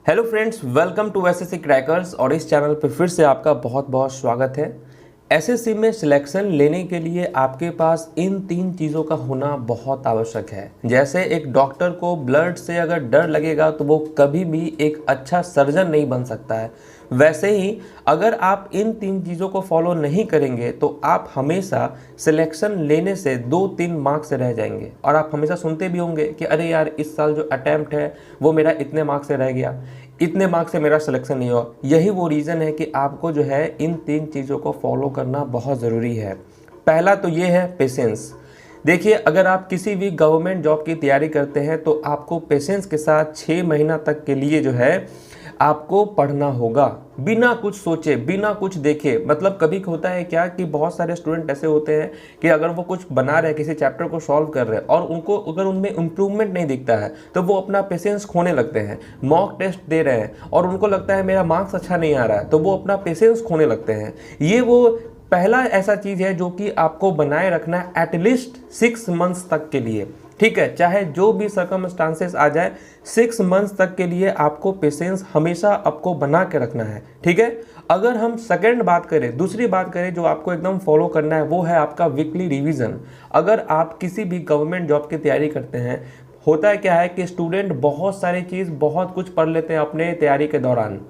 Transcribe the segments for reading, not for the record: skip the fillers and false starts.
Hello friends, welcome to SSC Crackers. और इस channel पर फिर से आपका बहुत बहुत स्वागत है। एसएससी में सिलेक्शन लेने के लिए आपके पास इन 3 चीज़ों का होना बहुत आवश्यक है। जैसे एक डॉक्टर को ब्लड से अगर डर लगेगा तो वो कभी भी एक अच्छा सर्जन नहीं बन सकता है, वैसे ही अगर आप इन 3 चीज़ों को फॉलो नहीं करेंगे तो आप हमेशा सिलेक्शन लेने से 2-3 मार्क्स से रह जाएंगे। और आप हमेशा सुनते भी होंगे कि अरे यार, इस साल जो अटैम्प्ट है वो मेरा इतने मार्क्स से रह गया, इतने मार्क्स से मेरा सिलेक्शन नहीं हुआ। यही वो रीज़न है कि आपको जो है इन 3 चीज़ों को फॉलो करना बहुत ज़रूरी है। पहला तो ये है पेशेंस। देखिए, अगर आप किसी भी गवर्नमेंट जॉब की तैयारी करते हैं तो आपको पेशेंस के साथ 6 महीना तक के लिए जो है आपको पढ़ना होगा, बिना कुछ सोचे, बिना कुछ देखे। मतलब कभी होता है क्या कि बहुत सारे स्टूडेंट ऐसे होते हैं कि अगर वो कुछ बना रहे हैं, किसी चैप्टर को सॉल्व कर रहे हैं और उनको अगर उनमें इम्प्रूवमेंट नहीं दिखता है तो वो अपना पेशेंस खोने लगते हैं। मॉक टेस्ट दे रहे हैं और उनको लगता है मेरा मार्क्स अच्छा नहीं आ रहा है तो वो अपना पेशेंस खोने लगते हैं। ये वो पहला ऐसा चीज़ है जो कि आपको बनाए रखना है एटलीस्ट 6 मंथ्स तक के लिए। ठीक है, चाहे जो भी सर्कमस्टांसेस आ जाए, 6 मंथ्स तक के लिए आपको पेशेंस हमेशा आपको बना के रखना है। ठीक है। अगर हम सेकंड बात करें, दूसरी बात करें जो आपको एकदम फॉलो करना है, वो है आपका वीकली रिवीजन। अगर आप किसी भी गवर्नमेंट जॉब की तैयारी करते हैं, होता है क्या है कि स्टूडेंट बहुत सारी चीज़, बहुत कुछ पढ़ लेते हैं अपने तैयारी के दौरान।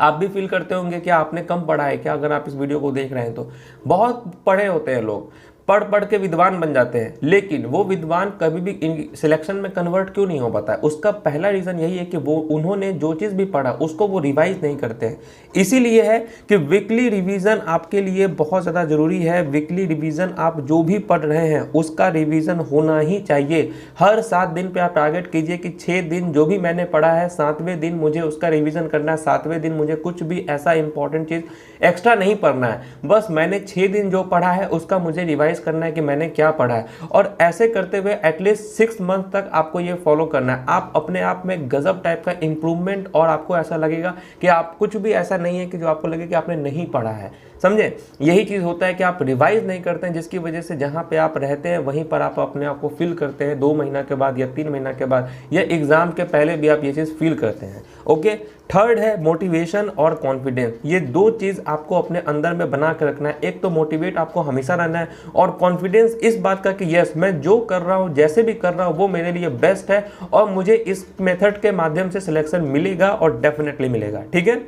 आप भी फील करते होंगे कि आपने कम पढ़ा है क्या? अगर आप इस वीडियो को देख रहे हैं तो बहुत पढ़े होते हैं लोग, पढ़ पढ़ के विद्वान बन जाते हैं, लेकिन वो विद्वान कभी भी सिलेक्शन में कन्वर्ट क्यों नहीं हो पाता है? उसका पहला रीज़न यही है कि वो उन्होंने जो चीज़ भी पढ़ा उसको वो रिवाइज नहीं करते हैं। इसीलिए है कि वीकली रिवीजन आपके लिए बहुत ज़्यादा ज़रूरी है। वीकली रिवीजन, आप जो भी पढ़ रहे हैं उसका रिवीजन होना ही चाहिए। हर 7 दिन पे आप टारगेट कीजिए कि 6 दिन जो भी मैंने पढ़ा है, 7वें दिन मुझे उसका रिवीजन करना है। 7वें दिन मुझे कुछ भी ऐसा इंपॉर्टेंट चीज़ एक्स्ट्रा नहीं पढ़ना है, बस मैंने 6 दिन जो पढ़ा है उसका मुझे रिवाइज करना है कि मैंने क्या पढ़ा है। और ऐसे करते हुए एटलीस्ट 6 मंथ तक आपको ये फॉलो करना है। आप अपने आप में गजब टाइप का इंप्रूवमेंट, और आपको ऐसा लगेगा कि आप कुछ भी ऐसा नहीं है कि जो आपको लगे कि आपने नहीं पढ़ा है। समझे? यही चीज़ होता है कि आप रिवाइज नहीं करते हैं, जिसकी वजह से जहाँ पे आप रहते हैं वहीं पर आप अपने आप को फील करते हैं 2 महीना के बाद या 3 महीना के बाद या एग्जाम के पहले भी आप ये चीज़ फील करते हैं। ओके। थर्ड है मोटिवेशन और कॉन्फिडेंस। ये 2 चीज़ आपको अपने अंदर में बना के रखना है। एक तो मोटिवेट आपको हमेशा रहना है, और कॉन्फिडेंस इस बात का कि यस, मैं जो कर रहा हूँ, जैसे भी कर रहा हूँ वो मेरे लिए बेस्ट है और मुझे इस मेथड के माध्यम से सिलेक्शन मिलेगा और डेफिनेटली मिलेगा। ठीक है।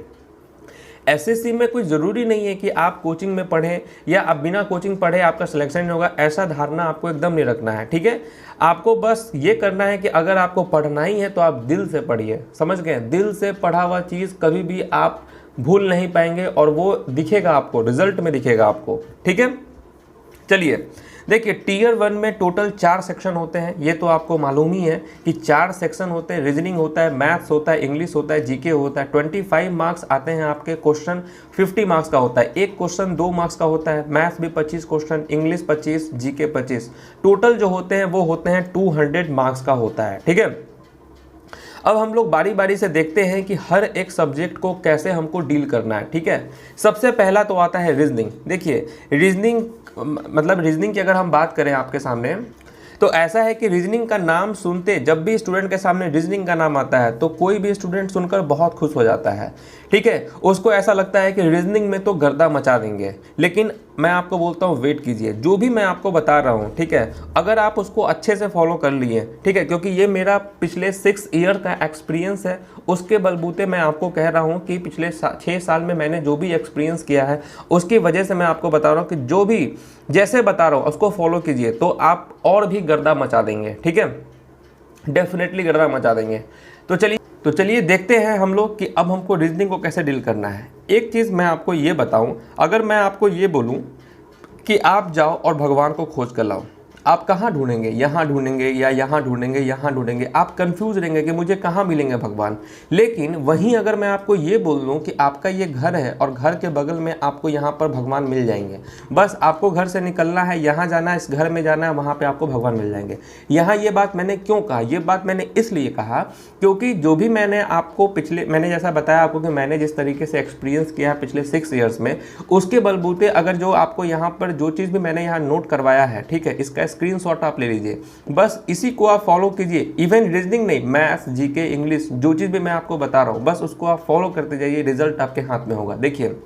एसएससी में कोई ज़रूरी नहीं है कि आप कोचिंग में पढ़ें या आप बिना कोचिंग पढ़े आपका सिलेक्शन नहीं होगा, ऐसा धारणा आपको एकदम नहीं रखना है। ठीक है। आपको बस ये करना है कि अगर आपको पढ़ना ही है तो आप दिल से पढ़िए। समझ गए? दिल से पढ़ा हुआ चीज़ कभी भी आप भूल नहीं पाएंगे और वो दिखेगा आपको, रिजल्ट में दिखेगा आपको। ठीक है। चलिए देखिए, टीयर 1 में टोटल 4 सेक्शन होते हैं। ये तो आपको मालूम ही है कि 4 सेक्शन होते हैं। रीजनिंग होता है, मैथ्स होता है, इंग्लिश होता है, जीके होता है। 25 मार्क्स आते हैं आपके। क्वेश्चन 50 मार्क्स का होता है। एक क्वेश्चन 2 मार्क्स का होता है। मैथ्स भी 25 क्वेश्चन, इंग्लिश 25, जीके 25। टोटल जो होते हैं वो होते हैं 200 मार्क्स का होता है। ठीक है। अब हम लोग बारी बारी से देखते हैं कि हर एक सब्जेक्ट को कैसे हमको डील करना है। ठीक है। सबसे पहला तो आता है रीजनिंग। देखिए, रीजनिंग की अगर हम बात करें आपके सामने, तो ऐसा है कि रीजनिंग का नाम सुनते, जब भी स्टूडेंट के सामने रीजनिंग का नाम आता है तो कोई भी स्टूडेंट सुनकर बहुत खुश हो जाता है। ठीक है। उसको ऐसा लगता है कि रीजनिंग में तो गर्दा मचा देंगे। लेकिन मैं आपको बोलता हूँ, वेट कीजिए। जो भी मैं आपको बता रहा हूँ, ठीक है, अगर आप उसको अच्छे से फॉलो कर लिए, ठीक है, क्योंकि ये मेरा पिछले 6 ईयर का एक्सपीरियंस है, उसके बलबूते मैं आपको कह रहा हूँ कि पिछले 6 साल में मैंने जो भी एक्सपीरियंस किया है उसकी वजह से मैं आपको बता रहा हूँ कि जो भी जैसे बता रहा हूँ उसको फॉलो कीजिए तो आप और भी गर्दा मचा देंगे। ठीक है। डेफिनेटली गर्दा मचा देंगे। तो चलिए देखते हैं हम लोग कि अब हमको रीजनिंग को कैसे डील करना है। एक चीज़ मैं आपको ये बताऊं, अगर मैं आपको ये बोलूं कि आप जाओ और भगवान को खोज कर लाओ, आप कहाँ ढूंढेंगे? यहाँ ढूंढेंगे या यहाँ ढूंढेंगे, यहाँ ढूंढेंगे? आप कंफ्यूज रहेंगे कि मुझे कहाँ मिलेंगे भगवान। लेकिन वहीं अगर मैं आपको ये बोल दूँ कि आपका ये घर है और घर के बगल में आपको यहाँ पर भगवान मिल जाएंगे, बस आपको घर से निकलना है, यहाँ जाना है, इस घर में जाना है, वहाँ पर आपको भगवान मिल जाएंगे। यहाँ ये बात मैंने क्यों कहा? ये बात मैंने इसलिए कहा क्योंकि जो भी मैंने आपको मैंने जैसा बताया आपको कि मैंने जिस तरीके से एक्सपीरियंस किया है पिछले 6 ईयर्स में, उसके बलबूते अगर जो आपको यहाँ पर जो चीज़ भी मैंने यहाँ नोट करवाया है, ठीक है, इसका स्क्रीनशॉट आप ले लीजिए, बस इसी को आप फॉलो कीजिए। इवन रीजनिंग नहीं, मैथ्स, जीके, इंग्लिश, जो चीज़ भी मैं आपको बता रहा हूँ बस उसको आप फॉलो करते जाइए, रिजल्ट आपके हाथ में होगा। देखिए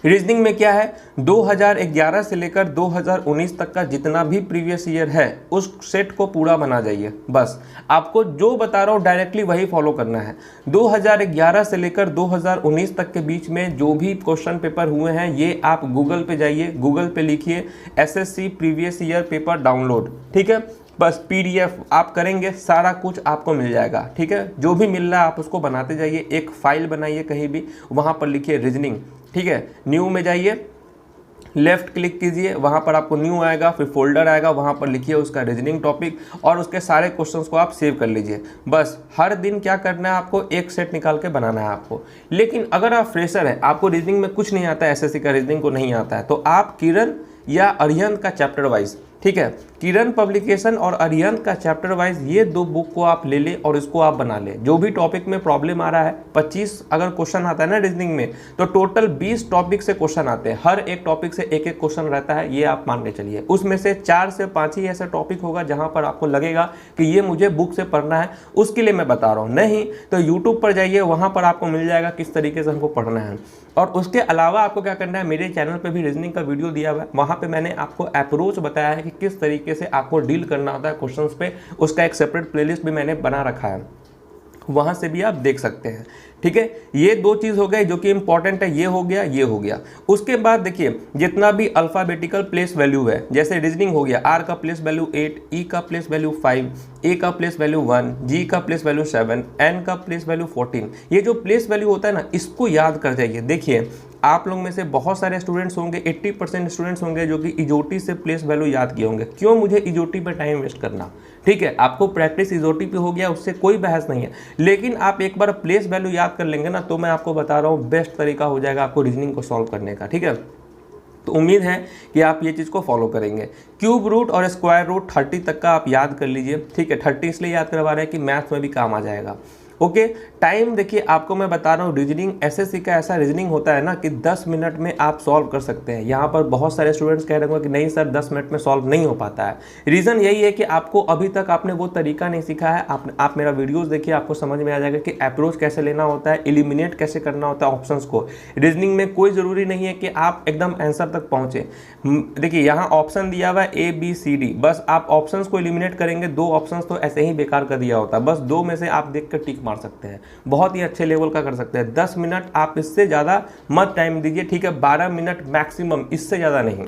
रीजनिंग में क्या है, 2011 से लेकर 2019 तक का जितना भी प्रीवियस ईयर है उस सेट को पूरा बना जाइए। बस आपको जो बता रहा हूँ डायरेक्टली वही फॉलो करना है। 2011 से लेकर 2019 तक के बीच में जो भी क्वेश्चन पेपर हुए हैं ये आप गूगल पे जाइए, गूगल पे लिखिए SSC previous year paper download, ठीक है। बस पीडीएफ आप करेंगे सारा कुछ आपको मिल जाएगा, ठीक है। जो भी मिल रहा है आप उसको बनाते जाइए, एक फाइल बनाइए कहीं भी, वहाँ पर लिखिए रीजनिंग, ठीक है। न्यू में जाइए, लेफ्ट क्लिक कीजिए, वहाँ पर आपको न्यू आएगा, फिर फोल्डर आएगा, वहाँ पर लिखिए उसका रीजनिंग टॉपिक और उसके सारे क्वेश्चंस को आप सेव कर लीजिए। बस हर दिन क्या करना है, आपको एक सेट निकाल के बनाना है आपको। लेकिन अगर आप फ्रेशर हैं, आपको रीजनिंग में कुछ नहीं आता है, एसएससी का रीजनिंग को नहीं आता है, तो आप किरण या अरिहंत का चैप्टर वाइज, ठीक है, किरण पब्लिकेशन और अरिहंत का चैप्टर वाइज ये दो बुक को आप ले लें और इसको आप बना लें। जो भी टॉपिक में प्रॉब्लम आ रहा है, 25 अगर क्वेश्चन आता है ना रीजनिंग में, तो टोटल 20 टॉपिक से क्वेश्चन आते हैं, हर एक टॉपिक से एक एक क्वेश्चन रहता है, ये आप मान के चलिए। उसमें से 4 से 5 ही ऐसा टॉपिक होगा जहां पर आपको लगेगा कि ये मुझे बुक से पढ़ना है, उसके लिए मैं बता रहा हूँ। नहीं तो यूट्यूब पर जाइए, वहां पर आपको मिल जाएगा किस तरीके से हमको पढ़ना है। और उसके अलावा आपको क्या करना है, मेरे चैनल पे भी रीजनिंग का वीडियो दिया हुआ है, वहाँ पे मैंने आपको अप्रोच बताया है कि किस तरीके से आपको डील करना होता है क्वेश्चंस पे, उसका एक सेपरेट प्लेलिस्ट भी मैंने बना रखा है, वहाँ से भी आप देख सकते हैं, ठीक है। ये दो चीज़ हो गए जो कि इंपॉर्टेंट है, ये हो गया, ये हो गया। उसके बाद देखिए जितना भी अल्फ़ाबेटिकल प्लेस वैल्यू है, जैसे रीजनिंग हो गया, आर का प्लेस वैल्यू 8, ई का प्लेस वैल्यू 5, ए का प्लेस वैल्यू 1, जी का प्लेस वैल्यू 7, एन का प्लेस वैल्यू 14। ये जो प्लेस वैल्यू होता है ना, इसको याद कर जाइए। देखिए आप लोग में से बहुत सारे स्टूडेंट्स होंगे, 80% स्टूडेंट्स होंगे जो कि इजोटी से प्लेस वैल्यू याद किए होंगे। क्यों मुझे इजोटी पे टाइम वेस्ट करना, ठीक है। आपको प्रैक्टिस इजोटी पे हो गया, उससे कोई बहस नहीं है, लेकिन आप एक बार प्लेस वैल्यू याद कर लेंगे ना, तो मैं आपको बता रहा हूँ बेस्ट तरीका हो जाएगा आपको रीजनिंग को सॉल्व करने का, ठीक है। तो उम्मीद है कि आप ये चीज़ को फॉलो करेंगे। क्यूब रूट और स्क्वायर रूट 30 तक का आप याद कर लीजिए, ठीक है। 30 इसलिए याद करवा रहे हैं कि मैथ्स में भी काम आ जाएगा, ओके। टाइम देखिए आपको मैं बता रहा हूँ, रीजनिंग एसएससी का ऐसा रीजनिंग होता है ना कि 10 मिनट में आप सॉल्व कर सकते हैं। यहाँ पर बहुत सारे स्टूडेंट्स कह रहे होंगे कि नहीं सर 10 मिनट में सॉल्व नहीं हो पाता है। रीज़न यही है कि आपको अभी तक आपने वो तरीका नहीं सीखा है। आप मेरा वीडियोस देखिए, आपको समझ में आ जाएगा कि अप्रोच कैसे लेना होता है, एलिमिनेट कैसे करना होता है ऑप्शंस को। रीजनिंग में कोई ज़रूरी नहीं है कि आप एकदम आंसर तक पहुँचे। देखिए यहाँ ऑप्शन दिया हुआ है ABCD, बस आप ऑप्शंस को एलिमिनेट करेंगे। 2 ऑप्शंस तो ऐसे ही बेकार कर दिया होता है, बस 2 में से आप देख कर टिक मार सकते हैं, बहुत ही अच्छे लेवल का कर सकते हैं। 10 मिनट आप इससे ज़्यादा मत टाइम दीजिए, ठीक है। 12 मिनट मैक्सिमम, इससे ज़्यादा नहीं,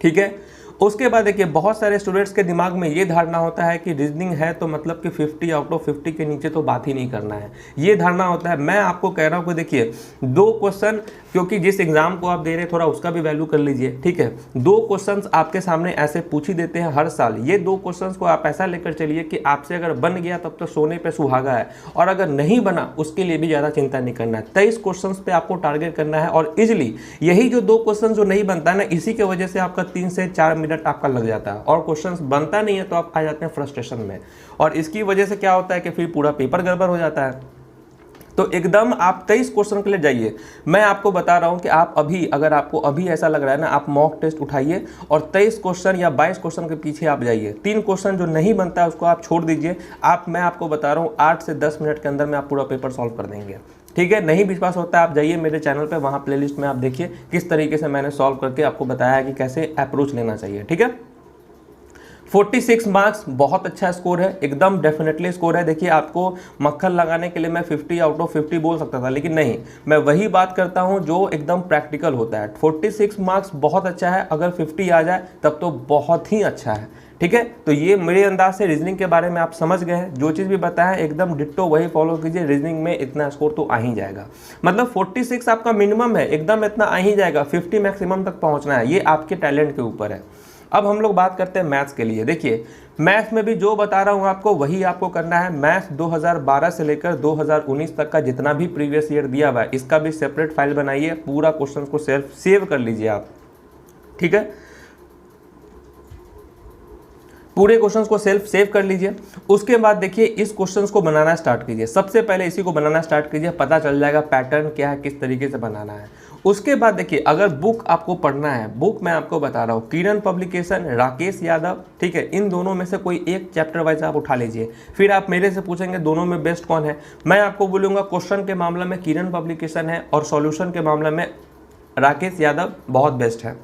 ठीक है। उसके बाद देखिए बहुत सारे स्टूडेंट्स के दिमाग में ये धारणा होता है कि रीजनिंग है तो मतलब कि 50 आउट ऑफ 50 के नीचे तो बात ही नहीं करना है, ये धारणा होता है। मैं आपको कह रहा हूँ कि देखिए 2 क्वेश्चन, क्योंकि जिस एग्जाम को आप दे रहे हैं थोड़ा उसका भी वैल्यू कर लीजिए, ठीक है। 2 क्वेश्चंस आपके सामने ऐसे पूछ ही देते हैं हर साल। ये 2 क्वेश्चंस को आप ऐसा लेकर चलिए कि आपसे अगर बन गया तब तो सोने पे सुहागा है, और अगर नहीं बना उसके लिए भी ज़्यादा चिंता नहीं करना है। 23 क्वेश्चंस पे आपको टारगेट करना है, और इजिली यही जो 2 क्वेश्चन जो नहीं बनता है ना, इसी की वजह से आपका 3 से 4 मिनट आपका लग जाता है, और क्वेश्चंस बनता नहीं है तो आप आ जाते हैं फ्रस्ट्रेशन में, और इसकी वजह से क्या होता है कि फिर पूरा पेपर गड़बड़ हो जाता है। तो एकदम आप 23 क्वेश्चन के लिए जाइए। मैं आपको बता रहा हूं कि आप अभी, अगर आपको अभी ऐसा लग रहा है ना, आप मॉक टेस्ट उठाइए और 23 क्वेश्चन या 22 क्वेश्चन के पीछे आप जाइए। 3 क्वेश्चन जो नहीं बनता है उसको आप छोड़ दीजिए। मैं आपको बता रहा हूँ 8 से 10 मिनट के अंदर में आप पूरा पेपर सॉल्व कर देंगे, ठीक है। नहीं विश्वास होता है आप जाइए मेरे चैनल पे, वहाँ प्लेलिस्ट में आप देखिए किस तरीके से मैंने सॉल्व करके आपको बताया है कि कैसे अप्रोच लेना चाहिए, ठीक है। 46 मार्क्स बहुत अच्छा स्कोर है, एकदम डेफिनेटली स्कोर है। देखिए आपको मक्खन लगाने के लिए मैं 50 आउट ऑफ 50 बोल सकता था, लेकिन नहीं, मैं वही बात करता हूं जो एकदम प्रैक्टिकल होता है। 46 मार्क्स बहुत अच्छा है, अगर 50 आ जाए तब तो बहुत ही अच्छा है, ठीक है। तो ये मेरे अंदाज से रीजनिंग के बारे में आप समझ गए हैं। जो चीज़ भी बताया है एकदम डिट्टो वही फॉलो कीजिए, रीजनिंग में इतना स्कोर तो आ ही जाएगा। मतलब 46 आपका मिनिमम है, एकदम इतना आ ही जाएगा। 50 मैक्सिमम तक पहुंचना है, ये आपके टैलेंट के ऊपर है। अब हम लोग बात करते हैं मैथ्स के लिए। देखिए मैथ्स में भी जो बता रहा हूँ आपको वही आपको करना है। मैथ्स 2012 से लेकर 2019 तक का जितना भी प्रीवियस ईयर दिया हुआ है, इसका भी सेपरेट फाइल बनाइए, पूरा क्वेश्चन को सेव कर लीजिए आप, ठीक है। पूरे क्वेश्चंस को सेव कर लीजिए। उसके बाद देखिए इस क्वेश्चंस को बनाना स्टार्ट कीजिए। सबसे पहले इसी को बनाना स्टार्ट कीजिए, पता चल जाएगा पैटर्न क्या है, किस तरीके से बनाना है। उसके बाद देखिए, अगर बुक आपको पढ़ना है, बुक मैं आपको बता रहा हूँ, किरण पब्लिकेशन, राकेश यादव, ठीक है, इन दोनों में से कोई एक चैप्टर वाइज आप उठा लीजिए। फिर आप मेरे से पूछेंगे दोनों में बेस्ट कौन है, मैं आपको बोलूँगा क्वेश्चन के मामले में किरण पब्लिकेशन है और सॉल्यूशन के मामले में राकेश यादव बहुत बेस्ट है,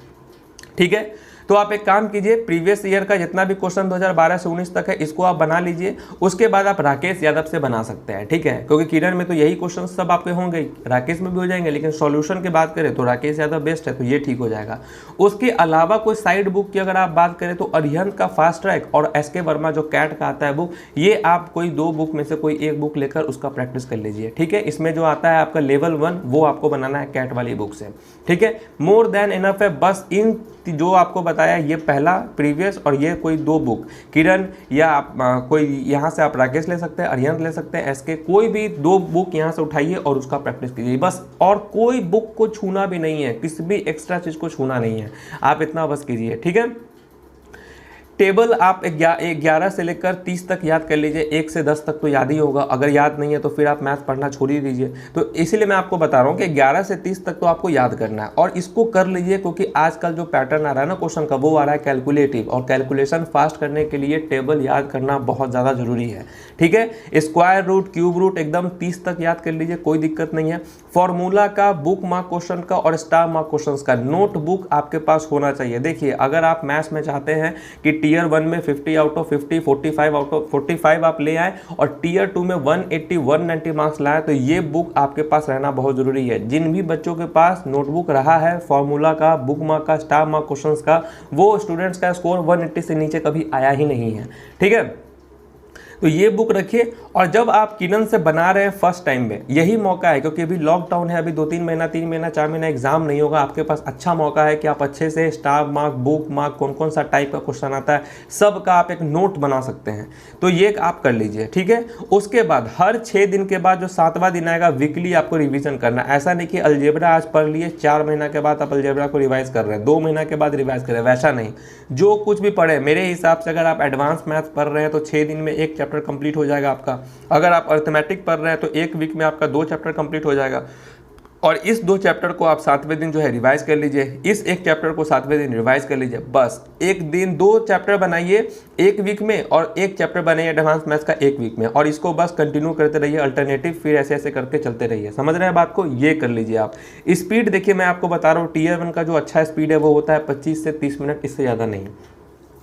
ठीक है। तो आप एक काम कीजिए, प्रीवियस ईयर का जितना भी क्वेश्चन 2012 से 19 तक है इसको आप बना लीजिए, उसके बाद आप राकेश यादव से बना सकते हैं, ठीक है, क्योंकि किरण में तो यही क्वेश्चन सब आपके होंगे, राकेश में भी हो जाएंगे, लेकिन सॉल्यूशन की बात करें तो राकेश यादव बेस्ट है, तो ये ठीक हो जाएगा। उसके अलावा कोई साइड बुक की अगर आप बात करें तो अरिहंत का फास्ट ट्रैक और SK वर्मा जो कैट का आता है बुक, ये आप कोई 2 बुक में से कोई एक बुक लेकर उसका प्रैक्टिस कर लीजिए, ठीक है। इसमें जो आता है आपका लेवल 1 वो आपको बनाना है कैट वाली बुक से, ठीक है। मोर देन इनफ है, बस इन जो आपको बताया ये पहला प्रीवियस और ये कोई 2 बुक किरण या आप कोई यहाँ से आप राकेश ले सकते हैं, अरिहंत ले सकते हैं, SK, कोई भी 2 बुक यहाँ से उठाइए और उसका प्रैक्टिस कीजिए बस, और कोई बुक को छूना भी नहीं है, किसी भी एक्स्ट्रा चीज़ को छूना नहीं है, आप इतना बस कीजिए, ठीक है। टेबल आप 11 से लेकर 30 तक याद कर लीजिए, 1 से 10 तक तो याद ही होगा, अगर याद नहीं है तो फिर आप मैथ पढ़ना छोड़ ही दीजिए। तो इसीलिए मैं आपको बता रहा हूँ कि 11 से 30 तक तो आपको याद करना है और इसको कर लीजिए, क्योंकि आजकल जो पैटर्न आ रहा है ना क्वेश्चन का, वो आ रहा है कैलकुलेटिव, और कैलकुलेशन फास्ट करने के लिए टेबल याद करना बहुत ज़्यादा जरूरी है, ठीक है। स्क्वायर रूट, क्यूब रूट एकदम 30 तक याद कर लीजिए, कोई दिक्कत नहीं है। फॉर्मूला का, बुक मार्क क्वेश्चन का और स्टार मार्क क्वेश्चन का नोटबुक आपके पास होना चाहिए। देखिए, अगर आप मैथ्स में चाहते हैं कि टीयर 1 में 50 आउट ऑफ 50, 45 आउट ऑफ 45 आप ले आए और टीयर 2 में 180, 190 मार्क्स लाए, तो ये बुक आपके पास रहना बहुत जरूरी है। जिन भी बच्चों के पास नोटबुक रहा है फॉर्मूला का, बुक मार्क का, स्टार मार्क क्वेश्चंस का, वो स्टूडेंट्स का स्कोर 180 से नीचे कभी आया ही नहीं है, ठीक है। तो ये बुक रखिए, और जब आप किरण से बना रहे हैं फर्स्ट टाइम में, यही मौका है, क्योंकि अभी लॉकडाउन है, अभी 2-3 महीना, 3 महीना, 4 महीना एग्जाम नहीं होगा, आपके पास अच्छा मौका है कि आप अच्छे से स्टार मार्क, बुक मार्क, कौन कौन सा टाइप का क्वेश्चन आता है सब का आप एक नोट बना सकते हैं, तो ये आप कर लीजिए, ठीक है। उसके बाद हर 6 दिन के बाद जो 7वां दिन आएगा, वीकली आपको रिविजन करना है। ऐसा नहीं कि अलजेब्रा आज पढ़ लिए, 4 महीना के बाद आप अलजेब्रा को रिवाइज कर रहे हैं, 2 महीना के बाद रिवाइज कर रहे हैं, वैसा नहीं। जो कुछ भी पढ़े, मेरे हिसाब से अगर आप एडवांस मैथ्स पढ़ रहे हैं तो 6 दिन में 1 चैप्टर कंप्लीट हो जाएगा आपका। अगर आप अर्थमेटिक पढ़ रहे हैं तो 1 वीक में आपका 2 चैप्टर कंप्लीट हो जाएगा, और इस 2 चैप्टर को आप 7वें दिन जो है रिवाइज कर लीजिए, इस 1 चैप्टर को 7वें दिन रिवाइज कर लीजिए, बस 1 दिन 2 चैप्टर बनाइए 1 वीक में, और 1 चैप्टर बनाइए एडवांस मैथ्स का 1 वीक में, और इसको बस कंटिन्यू करते रहिए अल्टरनेटिव, फिर ऐसे ऐसे करके चलते रहिए। समझ रहे हैं बात को, ये कर लीजिए आप। स्पीड देखिए, मैं आपको बता रहा हूँ, टीयर 1 का जो अच्छा स्पीड है वो होता है 25 से 30 मिनट, इससे ज़्यादा नहीं।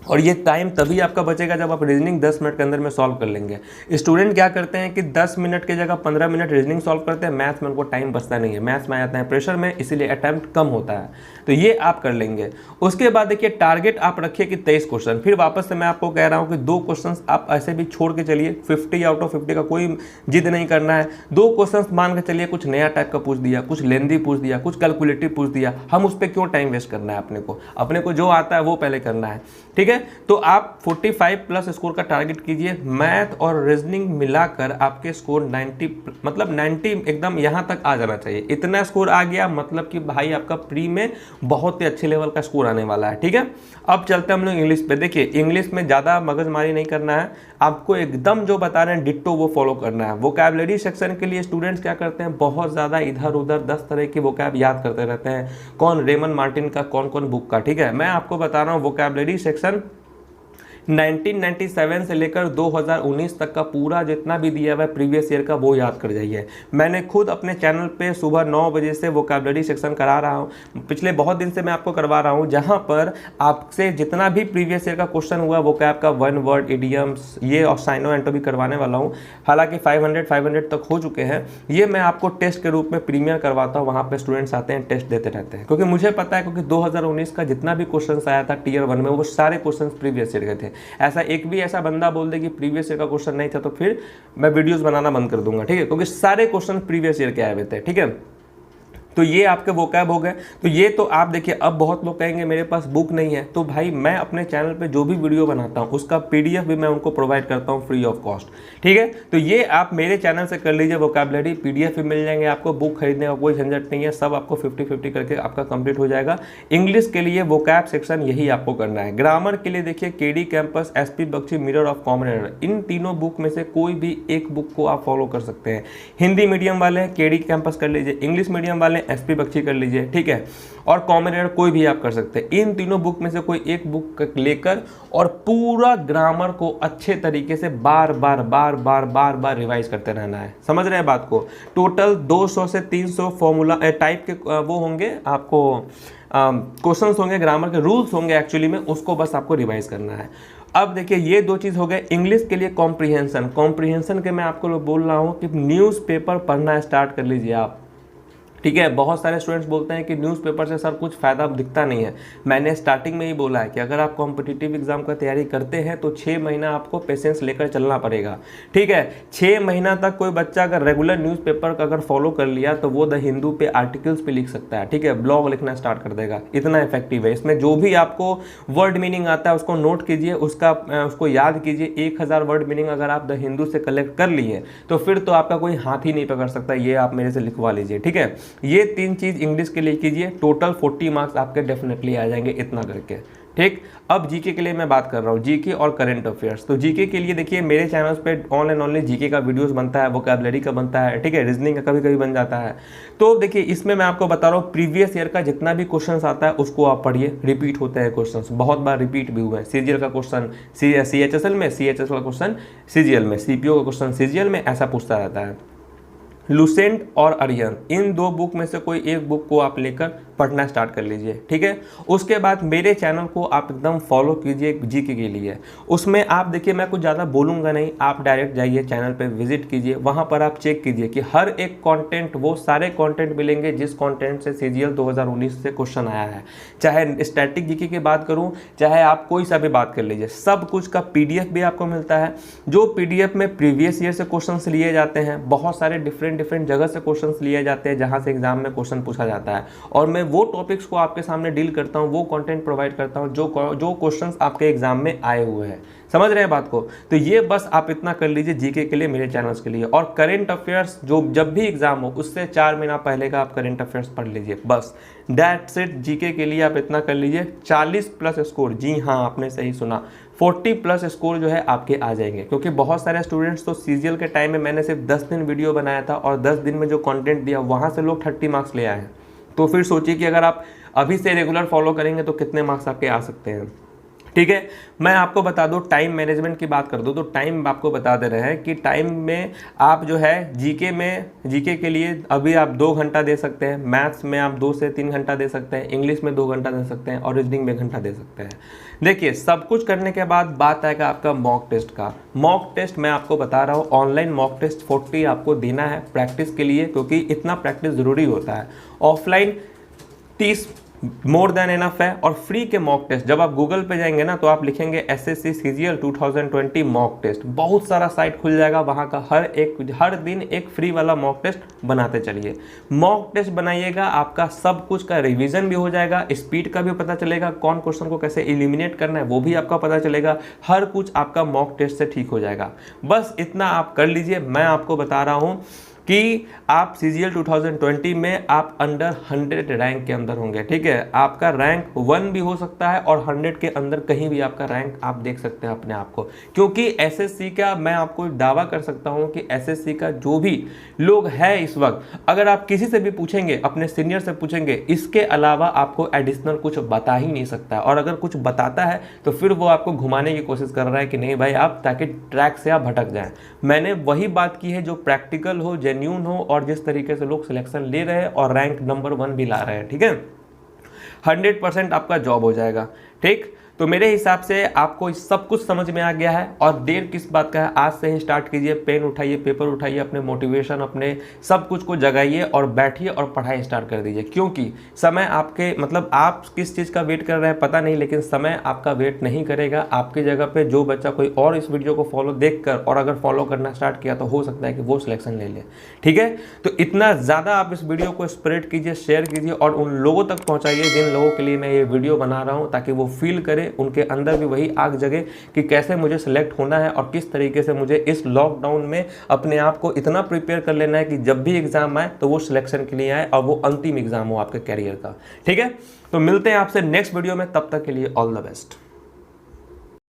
और ये टाइम तभी आपका बचेगा जब आप रीजनिंग 10 मिनट के अंदर में सॉल्व कर लेंगे। स्टूडेंट क्या करते हैं कि 10 मिनट की जगह 15 मिनट रीजनिंग सॉल्व करते हैं, मैथ्स में उनको टाइम बचता नहीं है, मैथ्स में आते हैं प्रेशर में, इसीलिए अटैम्प्ट कम होता है, तो ये आप कर लेंगे। उसके बाद देखिए, टारगेट आप रखिए कि 23 क्वेश्चन, फिर वापस से मैं आपको कह रहा हूँ कि 2 क्वेश्चन आप ऐसे भी छोड़ के चलिए, 50 आउट ऑफ 50 का कोई जिद नहीं करना है। 2 क्वेश्चन मान के चलिए, कुछ नया टाइप का पूछ दिया, कुछ लेंदी पूछ दिया, कुछ कैलकुलेटिव पूछ दिया, हम उस पर क्यों टाइम वेस्ट करना है, अपने को जो आता है वो पहले करना है, ठीक है। तो आप 45 प्लस स्कोर का टारगेट कीजिए, मैथ और रीजनिंग मिलाकर आपके स्कोर 90, मतलब 90 एकदम यहां तक आ जाना चाहिए। इतना स्कोर आ गया मतलब कि भाई आपका प्री में बहुत ही अच्छे लेवल का स्कोर आने वाला है, ठीक है। अब चलते हैं हम लोग इंग्लिश पे। देखिए, इंग्लिश में ज़्यादा मगजमारी नहीं करना है, आपको एकदम जो बता रहे हैं डिट्टो वो फॉलो करना है। वोकैबुलरी सेक्शन के लिए स्टूडेंट्स क्या करते हैं, बहुत ज़्यादा इधर उधर 10 तरह की वोकैब याद करते रहते हैं, कौन रेमन मार्टिन का, कौन कौन बुक का, ठीक है। मैं आपको बता रहा हूँ वोकैबुलरी सेक्शन 1997 से लेकर 2019 तक का पूरा जितना भी दिया हुआ है प्रीवियस ईयर का, वो याद कर जाइए। मैंने खुद अपने चैनल पे सुबह 9 बजे से वोकैबुलरी सेक्शन करा रहा हूँ, पिछले बहुत दिन से मैं आपको करवा रहा हूँ, जहाँ पर आपसे जितना भी प्रीवियस ईयर का क्वेश्चन हुआ वोकैब का, 1 वर्ड, इडियम्स, ये और साइनो एंटो भी करवाने वाला हूँ। हालांकि 500 तक हो चुके हैं, ये मैं आपको टेस्ट के रूप में प्रीमियर करवाता हूँ, वहाँ पर स्टूडेंट्स आते हैं, टेस्ट देते रहते हैं, क्योंकि मुझे पता है, क्योंकि 2019 का जितना भी क्वेश्चन आया था टीयर 1 में, वो सारे क्वेश्चन प्रीवियस ईयर के थे। ऐसा एक भी ऐसा बंदा बोल दे कि प्रीवियस ईयर का क्वेश्चन नहीं था तो फिर मैं वीडियोस बनाना बंद कर दूंगा, ठीक है, क्योंकि सारे क्वेश्चन प्रीवियस ईयर के आए हुए थे, ठीक है। तो ये आपके वोकैब हो गए। तो ये तो आप देखिए, अब बहुत लोग कहेंगे मेरे पास बुक नहीं है, तो भाई मैं अपने चैनल पे जो भी वीडियो बनाता हूँ उसका PDF भी मैं उनको प्रोवाइड करता हूँ फ्री ऑफ कॉस्ट, ठीक है। तो ये आप मेरे चैनल से कर लीजिए, वोकैबुलरी PDF भी मिल जाएंगे आपको, बुक खरीदने का कोई झंझट नहीं है, सब आपको 50-50 करके आपका कंप्लीट हो जाएगा। इंग्लिश के लिए वोकैब सेक्शन यही आपको करना है। ग्रामर के लिए देखिए, KD campus, SP Bakshi, mirror of common error, इन तीनों बुक में से कोई भी एक बुक को आप फॉलो कर सकते हैं। हिंदी मीडियम वाले KD कैंपस कर लीजिए, इंग्लिश मीडियम वाले एसपी बख्शी कर लीजिए, ठीक है, और कॉमन एरर कोई भी आप कर सकते हैं। इन तीनों बुक में से कोई एक बुक लेकर और पूरा ग्रामर को अच्छे तरीके से बार बार रिवाइज करते रहना है। समझ रहे हैं बात को। टोटल 200 से 300 फॉर्मूला टाइप के वो होंगे, आपको क्वेश्चंस होंगे, ग्रामर के रूल्स होंगे एक्चुअली में, उसको बस आपको रिवाइज करना है। अब देखिए ये दो चीज़ हो गए। इंग्लिश के लिए कॉम्प्रिहेंशन के मैं आपको बोल रहा हूँ कि न्यूज़पेपर पढ़ना स्टार्ट कर लीजिए आप, ठीक है। बहुत सारे स्टूडेंट्स बोलते हैं कि न्यूज़पेपर से सर कुछ फ़ायदा दिखता नहीं है। मैंने स्टार्टिंग में ही बोला है कि अगर आप कॉम्पिटिटिव एग्जाम का तैयारी करते हैं तो 6 महीना आपको पेशेंस लेकर चलना पड़ेगा, ठीक है। 6 महीना तक कोई बच्चा अगर रेगुलर न्यूज़पेपर का अगर फॉलो कर लिया तो वो द हिंदू पे आर्टिकल्स पे लिख सकता है, ठीक है, ब्लॉग लिखना स्टार्ट कर देगा। इतना इफेक्टिव है। इसमें जो भी आपको वर्ड मीनिंग आता है उसको नोट कीजिए, उसको याद कीजिए। 1000 वर्ड मीनिंग अगर आप द हिंदू से कलेक्ट कर लिए तो फिर तो आपका कोई हाथ ही नहीं पकड़ सकता। ये आप मेरे से लिखवा लीजिए, ठीक है। ये 3 चीज इंग्लिश के लिए कीजिए, टोटल 40 मार्क्स आपके डेफिनेटली आ जाएंगे इतना करके, ठीक। अब जीके के लिए मैं बात कर रहा हूँ, जीके और करंट अफेयर्स। तो जीके के लिए देखिए मेरे चैनल्स पे ऑन एंड ओनली जीके का वीडियोस बनता है, वोकैबुलरी का बनता है, ठीक है, रीजनिंग का कभी कभी बन जाता है। तो देखिए इसमें मैं आपको बता रहा हूँ प्रीवियस ईयर का जितना भी क्वेश्चन आता है उसको आप पढ़िए। रिपीट होते हैं क्वेश्चन, बहुत बार रिपीट भी हुए हैं। सीजीएल का क्वेश्चन CHSL में, CHSL का क्वेश्चन CGL में, CPO का क्वेश्चन CGL में, ऐसा पूछता रहता है। लुसेंट और अरिहंत, इन 2 बुक में से कोई एक बुक को आप लेकर पढ़ना स्टार्ट कर लीजिए, ठीक है। उसके बाद मेरे चैनल को आप एकदम फॉलो कीजिए जीके के लिए। उसमें आप देखिए मैं कुछ ज़्यादा बोलूँगा नहीं, आप डायरेक्ट जाइए चैनल पे विजिट कीजिए, वहाँ पर आप चेक कीजिए कि हर एक कंटेंट, वो सारे कंटेंट मिलेंगे जिस कंटेंट से CGL 2019 से क्वेश्चन आया है। चाहे स्टैटिक जीके की बात करूँ, चाहे आप कोई सा भी बात कर लीजिए, सब कुछ का PDF भी आपको मिलता है। जो PDF में प्रीवियस ईयर से क्वेश्चन लिए जाते हैं, बहुत सारे डिफरेंट जगह से क्वेश्चंस लिए जाते हैं जहां से एग्जाम में क्वेश्चन पूछा जाता है, और मैं वो टॉपिक्स को आपके सामने डील करता हूं, वो कंटेंट प्रोवाइड करता हूं जो क्वेश्चंस आपके एग्जाम में आए हुए हैं। समझ रहे हैं बात को। तो ये बस आप इतना कर लीजिए जीके के लिए, मेरे चैनल्स के लिए। और करंट अफेयर्स जो जब भी एग्जाम हो उससे 4 महीना पहले का आप करंट अफेयर्स पढ़ लीजिए, बस दैट्स इट। जीके के लिए आप इतना कर लीजिए। 40+ स्कोर, जी हाँ आपने सही सुना, 40+ स्कोर जो है आपके आ जाएंगे। क्योंकि बहुत सारे स्टूडेंट्स तो CGL के टाइम में मैंने सिर्फ 10 दिन वीडियो बनाया था और 10 दिन में जो कंटेंट दिया वहाँ से लोग 30 मार्क्स ले आए हैं। तो फिर सोचिए कि अगर आप अभी से रेगुलर फॉलो करेंगे तो कितने मार्क्स आपके आ सकते हैं, ठीक है। मैं आपको बता दूं, टाइम मैनेजमेंट की बात कर दूं तो टाइम आपको बता दे रहे हैं कि टाइम में आप जो है जीके के लिए अभी आप 2 घंटा दे सकते हैं, मैथ्स में आप 2 से 3 घंटा दे सकते हैं, इंग्लिश में 2 घंटा दे सकते हैं और रीजनिंग में 1 घंटा दे सकते हैं। देखिए सब कुछ करने के बाद बात आएगा आपका मॉक टेस्ट का। मॉक टेस्ट मैं आपको बता रहा हूँ, ऑनलाइन मॉक टेस्ट 40 आपको देना है प्रैक्टिस के लिए, क्योंकि इतना प्रैक्टिस ज़रूरी होता है। ऑफलाइन 30 मोर देन एनफ है। और फ्री के मॉक टेस्ट जब आप गूगल पे जाएंगे ना तो आप लिखेंगे SSC CGL 2020 मॉक टेस्ट, बहुत सारा साइट खुल जाएगा, वहाँ का हर दिन एक फ्री वाला मॉक टेस्ट बनाते चलिए। मॉक टेस्ट बनाइएगा, आपका सब कुछ का रिवीजन भी हो जाएगा, स्पीड का भी पता चलेगा, कौन क्वेश्चन को कैसे एलिमिनेट करना है वो भी आपका पता चलेगा, हर कुछ आपका मॉक टेस्ट से ठीक हो जाएगा। बस इतना आप कर लीजिए। मैं आपको बता रहा हूँ कि आप CGL 2020 में आप अंडर 100 रैंक के अंदर होंगे, ठीक है। आपका रैंक 1 भी हो सकता है और 100 के अंदर कहीं भी आपका रैंक आप देख सकते हैं अपने आप को। क्योंकि SSC का मैं आपको दावा कर सकता हूं कि SSC का जो भी लोग है इस वक्त, अगर आप किसी से भी पूछेंगे, अपने सीनियर से पूछेंगे, इसके अलावा आपको एडिशनल कुछ बता ही नहीं सकता। और अगर कुछ बताता है तो फिर वो आपको घुमाने की कोशिश कर रहा है कि नहीं भाई आप, ताकि ट्रैक से आप भटक जाएं। मैंने वही बात की है जो प्रैक्टिकल हो, जेन्यून हो और जिस तरीके से लोग सिलेक्शन ले रहे हैं और रैंक नंबर 1 भी ला रहे हैं, ठीक है। 100% आपका जॉब हो जाएगा, ठीक। तो मेरे हिसाब से आपको सब कुछ समझ में आ गया है। और देर किस बात का है, आज से ही स्टार्ट कीजिए, पेन उठाइए, पेपर उठाइए, अपने मोटिवेशन, अपने सब कुछ को जगाइए और बैठिए और पढ़ाई स्टार्ट कर दीजिए। क्योंकि समय आपके, मतलब आप किस चीज़ का वेट कर रहे हैं पता नहीं, लेकिन समय आपका वेट नहीं करेगा। आपकी जगह पे जो बच्चा कोई और इस वीडियो को फॉलो देखकर और अगर फॉलो करना स्टार्ट किया तो हो सकता है कि वो सिलेक्शन ले ले, ठीक है। तो इतना ज़्यादा आप इस वीडियो को स्प्रेड कीजिए, शेयर कीजिए और उन लोगों तक पहुँचाइए जिन लोगों के लिए मैं ये वीडियो बना रहा हूँ, ताकि वो फील करें, उनके अंदर भी वही आग जगे कि कैसे मुझे सिलेक्ट होना है और किस तरीके से मुझे इस लॉकडाउन में अपने आप को इतना प्रिपेयर कर लेना है कि जब भी एग्जाम आए तो वो सिलेक्शन के लिए आए और वो अंतिम एग्जाम हो आपके कैरियर का, ठीक है। तो मिलते हैं आपसे नेक्स्ट वीडियो में, तब तक के लिए ऑल द बेस्ट।